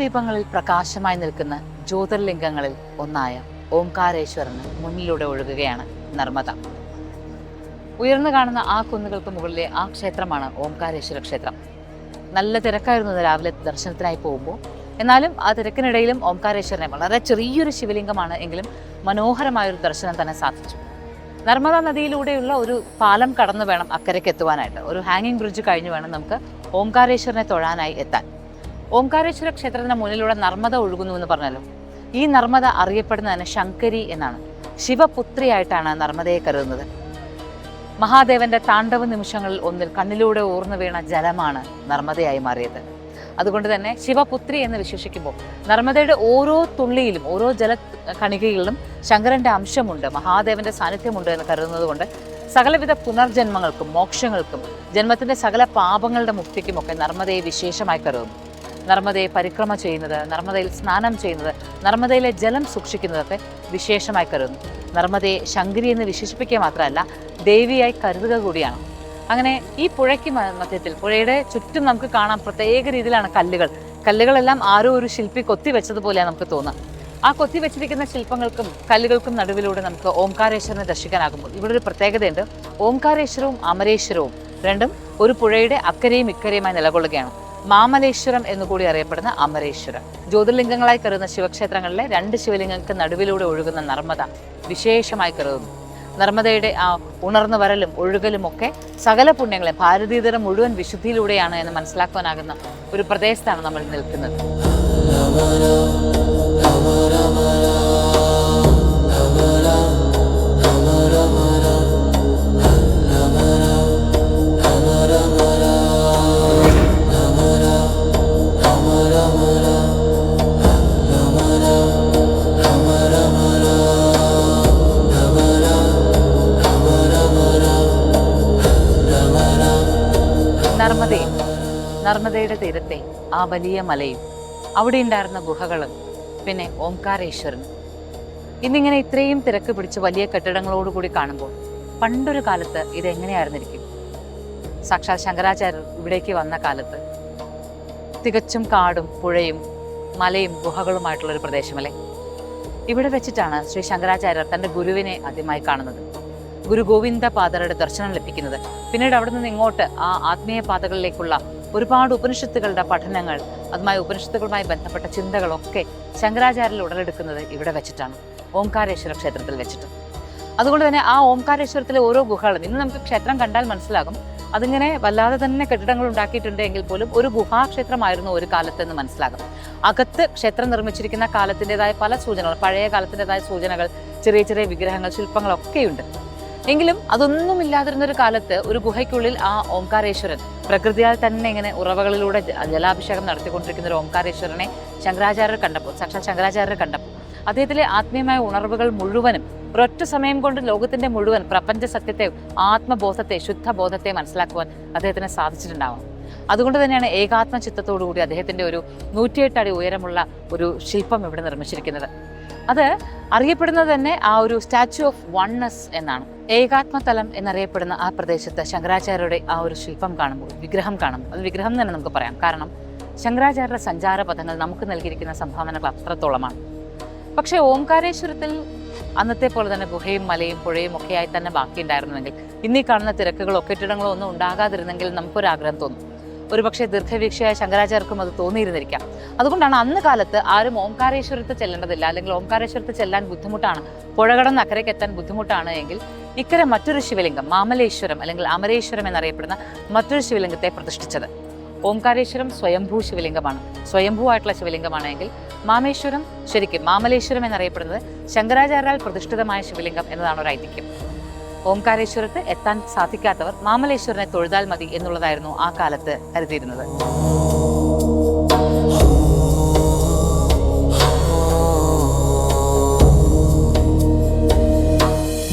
ദീപങ്ങളിൽ പ്രകാശമായി നിൽക്കുന്ന ജ്യോതിർലിംഗങ്ങളിൽ ഒന്നായ ഓംകാരേശ്വരന് മുന്നിലൂടെ ഒഴുകുകയാണ് നർമ്മദ. ഉയർന്നു കാണുന്ന ആ കുന്നുകൾക്ക് മുകളിലെ ആ ക്ഷേത്രമാണ് ഓംകാരേശ്വര ക്ഷേത്രം. നല്ല തിരക്കായിരുന്നു രാവിലെ ദർശനത്തിനായി പോകുമ്പോൾ. എന്നാലും ആ തിരക്കിനിടയിലും ഓംകാരേശ്വരനെ, വളരെ ചെറിയൊരു ശിവലിംഗമാണ് എങ്കിലും മനോഹരമായൊരു ദർശനം തന്നെ സാധിച്ചു. നർമ്മദാ നദിയിലൂടെയുള്ള ഒരു പാലം കടന്നു വേണം അക്കരയ്ക്ക് എത്തുവാനായിട്ട്. ഒരു ഹാങ്ങിങ് ബ്രിഡ്ജ് കഴിഞ്ഞ് വേണം നമുക്ക് ഓംകാരേശ്വരനെ തൊഴാനായി എത്താൻ. ഓംകാരേശ്വര ക്ഷേത്രത്തിന് മുന്നിലൂടെ നർമ്മദ ഒഴുകുന്നു എന്ന് പറഞ്ഞല്ലോ. ഈ നർമ്മദ അറിയപ്പെടുന്നത് തന്നെ ശങ്കരി എന്നാണ്. ശിവപുത്രിയായിട്ടാണ് നർമ്മദയെ കരുതുന്നത്. മഹാദേവന്റെ താണ്ഡവ നിമിഷങ്ങളിൽ ഒന്നിൽ കണ്ണിലൂടെ ഊർന്നു വീണ ജലമാണ് നർമ്മദയായി മാറിയത്. അതുകൊണ്ട് തന്നെ ശിവപുത്രി എന്ന് വിശേഷിക്കുമ്പോൾ നർമ്മദയുടെ ഓരോ തുള്ളിയിലും, ഓരോ ജല കണികകളിലും ശങ്കരന്റെ അംശമുണ്ട്, മഹാദേവന്റെ സാന്നിധ്യമുണ്ട് എന്ന് കരുതുന്നത് കൊണ്ട് സകലവിധ പുനർജന്മങ്ങൾക്കും മോക്ഷങ്ങൾക്കും ജന്മത്തിന്റെ സകല പാപങ്ങളുടെ മുക്തിക്കുമൊക്കെ നർമ്മദയെ വിശേഷമായി കരുതുന്നു. നർമ്മദയെ പരിക്രമ ചെയ്യുന്നത്, നർമ്മദയിൽ സ്നാനം ചെയ്യുന്നത്, നർമ്മദയിലെ ജലം സൂക്ഷിക്കുന്നതൊക്കെ വിശേഷമായി കരുതുന്നു. നർമ്മദയെ ശങ്കരി എന്ന് വിശേഷിപ്പിക്കുക മാത്രമല്ല, ദേവിയായി കരുതുക കൂടിയാണ്. അങ്ങനെ ഈ പുഴയ്ക്ക് മധ്യത്തിൽ, പുഴയുടെ ചുറ്റും നമുക്ക് കാണാം പ്രത്യേക രീതിയിലാണ് കല്ലുകളെല്ലാം ആരോ ഒരു ശില്പി കൊത്തിവെച്ചതുപോലെയാണ് നമുക്ക് തോന്നുക. ആ കൊത്തിവെച്ചിരിക്കുന്ന ശില്പങ്ങൾക്കും കല്ലുകൾക്കും നടുവിലൂടെ നമുക്ക് ഓംകാരേശ്വരനെ ദർശിക്കാനാകുമ്പോൾ ഇവിടെ ഒരു പ്രത്യേകതയുണ്ട്. ഓംകാരേശ്വരവും അമരേശ്വരവും രണ്ടും ഒരു പുഴയുടെ അക്കരയും ഇക്കരയുമായി നിലകൊള്ളുകയാണ്. മാമലേശ്വരം എന്നുകൂടി അറിയപ്പെടുന്ന അമരേശ്വരം. ജ്യോതിർലിംഗങ്ങളായി കരുതുന്ന ശിവക്ഷേത്രങ്ങളിലെ രണ്ട് ശിവലിംഗങ്ങൾക്ക് നടുവിലൂടെ ഒഴുകുന്ന നർമ്മദ വിശേഷമായി കരുതുന്നു. നർമ്മദയുടെ ആ ഉണർന്നു വരലും ഒഴുകലും ഒക്കെ സകല പുണ്യങ്ങളെ, ഭാരതീയതയുടെ മുഴുവൻ വിശുദ്ധിയിലൂടെയാണ് എന്ന് മനസ്സിലാക്കുവാനാകുന്ന ഒരു പ്രദേശത്താണ് നമ്മൾ നിൽക്കുന്നത്. നർമ്മദയുടെ തീരത്തെ ആ വലിയ മലയും അവിടെ ഉണ്ടായിരുന്ന ഗുഹകളും പിന്നെ ഓംകാരേശ്വരനും ഇന്നിങ്ങനെ ഇത്രയും തിരക്ക് പിടിച്ച് വലിയ കെട്ടിടങ്ങളോടുകൂടി കാണുമ്പോൾ പണ്ടൊരു കാലത്ത് ഇതെങ്ങനെയായിരുന്നിരിക്കും? സാക്ഷാൽ ശങ്കരാചാര്യർ ഇവിടേക്ക് വന്ന കാലത്ത് തികച്ചും കാടും പുഴയും മലയും ഗുഹകളുമായിട്ടുള്ളൊരു പ്രദേശമല്ലേ? ഇവിടെ വെച്ചിട്ടാണ് ശ്രീ ശങ്കരാചാര്യർ തൻ്റെ ഗുരുവിനെ ആദ്യമായി കാണുന്നത്. ഗുരു ഗോവിന്ദ പാദരുടെ ദർശനം ലഭിക്കുന്നത്. പിന്നീട് അവിടെ നിന്ന് ഇങ്ങോട്ട് ആ ആത്മീയ പാതകളിലേക്കുള്ള ഒരുപാട് ഉപനിഷത്തുകളുടെ പഠനങ്ങൾ, അതുമായി ഉപനിഷത്തുകളുമായി ബന്ധപ്പെട്ട ചിന്തകളൊക്കെ ശങ്കരാചാര്യരിൽ ഉടലെടുക്കുന്നത് ഇവിടെ വെച്ചിട്ടാണ്, ഓംകാരേശ്വര ക്ഷേത്രത്തിൽ വെച്ചിട്ട്. അതുകൊണ്ട് തന്നെ ആ ഓംകാരേശ്വരത്തിലെ ഓരോ ഗുഹകളും ഇന്ന് നമുക്ക് ക്ഷേത്രം കണ്ടാൽ മനസ്സിലാകും അതിങ്ങനെ വല്ലാതെ തന്നെ കെട്ടിടങ്ങൾ ഉണ്ടാക്കിയിട്ടുണ്ട് എങ്കിൽ പോലും ഒരു ഗുഹാക്ഷേത്രമായിരുന്നു ഒരു കാലത്ത് എന്ന് മനസ്സിലാകും. അകത്ത് ക്ഷേത്രം നിർമ്മിച്ചിരിക്കുന്ന കാലത്തിൻ്റെതായ പല സൂചനകൾ, പഴയ കാലത്തിൻ്റെതായ സൂചനകൾ, ചെറിയ ചെറിയ വിഗ്രഹങ്ങൾ, ശില്പങ്ങളൊക്കെയുണ്ട്. എങ്കിലും അതൊന്നും ഇല്ലാതിരുന്നൊരു കാലത്ത് ഒരു ഗുഹയ്ക്കുള്ളിൽ ആ ഓംകാരേശ്വരൻ പ്രകൃതിയാൽ തന്നെ ഇങ്ങനെ ഉറവകളിലൂടെ ജലാഭിഷേകം നടത്തിക്കൊണ്ടിരിക്കുന്ന ഒരു ഓംകാരേശ്വരനെ ശങ്കരാചാര്യർ കണ്ടപ്പോൾ, സാക്ഷാൽ ശങ്കരാചാര്യർ കണ്ടപ്പോൾ അദ്ദേഹത്തിലെ ആത്മീയമായ ഉണർവുകൾ മുഴുവനും ഒരൊറ്റ സമയം കൊണ്ട് ലോകത്തിന്റെ മുഴുവൻ പ്രപഞ്ച സത്യത്തെ, ആത്മബോധത്തെ, ശുദ്ധബോധത്തെ മനസ്സിലാക്കുവാൻ അദ്ദേഹത്തിന് സാധിച്ചിട്ടുണ്ടാവാം. അതുകൊണ്ട് തന്നെയാണ് ഏകാത്മ ചിത്തത്തോടുകൂടി അദ്ദേഹത്തിന്റെ ഒരു 108 അടി ഉയരമുള്ള ഒരു ശില്പം ഇവിടെ നിർമ്മിച്ചിരിക്കുന്നത്. അത് അറിയപ്പെടുന്നത് തന്നെ ആ ഒരു സ്റ്റാച്യു ഓഫ് വൺനെസ് എന്നാണ്. ഏകാത്മതലം എന്നറിയപ്പെടുന്ന ആ പ്രദേശത്ത് ശങ്കരാചാര്യരുടെ ആ ഒരു ശില്പം കാണുമ്പോൾ, വിഗ്രഹം കാണുമ്പോൾ, അത് വിഗ്രഹം തന്നെ നമുക്ക് പറയാം. കാരണം ശങ്കരാചാര്യരുടെ സഞ്ചാര പഥങ്ങൾ നമുക്ക് നൽകിയിരിക്കുന്ന സംഭാവനകൾ അത്രത്തോളമാണ്. പക്ഷേ ഓംകാരേശ്വരത്തിൽ അന്നത്തെ പോലെ തന്നെ ഗുഹയും മലയും പുഴയും ഒക്കെയായി തന്നെ ബാക്കിയുണ്ടായിരുന്നുവെങ്കിൽ, ഇന്നീ കാണുന്ന തിരക്കുകളോ കെട്ടിടങ്ങളോ ഒന്നും ഉണ്ടാകാതിരുന്നെങ്കിൽ നമുക്കൊരാഗ്രഹം തോന്നും. ഒരുപക്ഷെ ദീർഘവീക്ഷയായ ശങ്കരാചാര്യർക്കും അത് തോന്നിയിരുന്നിരിക്കാം. അതുകൊണ്ടാണ് അന്ന് കാലത്ത് ആരും ഓംകാരേശ്വരത്ത് ചെല്ലേണ്ടതില്ല, അല്ലെങ്കിൽ ഓംകാരേശ്വരത്ത് ചെല്ലാൻ ബുദ്ധിമുട്ടാണ്, പുഴ കടന്ന് അക്കരയ്ക്ക് എത്താൻ ബുദ്ധിമുട്ടാണ് എങ്കിൽ ഇക്കരെ മറ്റൊരു ശിവലിംഗം, മാമലേശ്വരം അല്ലെങ്കിൽ അമരേശ്വരം എന്നറിയപ്പെടുന്ന മറ്റൊരു ശിവലിംഗത്തെ പ്രതിഷ്ഠിച്ചത്. ഓംകാരേശ്വരം സ്വയംഭൂ ശിവലിംഗമാണ്, സ്വയംഭൂ ആയിട്ടുള്ള ശിവലിംഗമാണ് എങ്കിൽ മാമേശ്വരം, ശരിക്കും മാമലേശ്വരം എന്നറിയപ്പെടുന്നത് ശങ്കരാചാര്യാൽ പ്രതിഷ്ഠിതമായ ശിവലിംഗം എന്നതാണ് ഒരു ഐതിഹ്യം. ഓംകാരേശ്വരത്ത് എത്താൻ സാധിക്കാത്തവർ മാമലേശ്വരനെ തൊഴുതാൽ മതി എന്നുള്ളതായിരുന്നു ആ കാലത്ത് കരുതിയിരുന്നത്.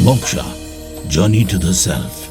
Moksha, Journey to the Self.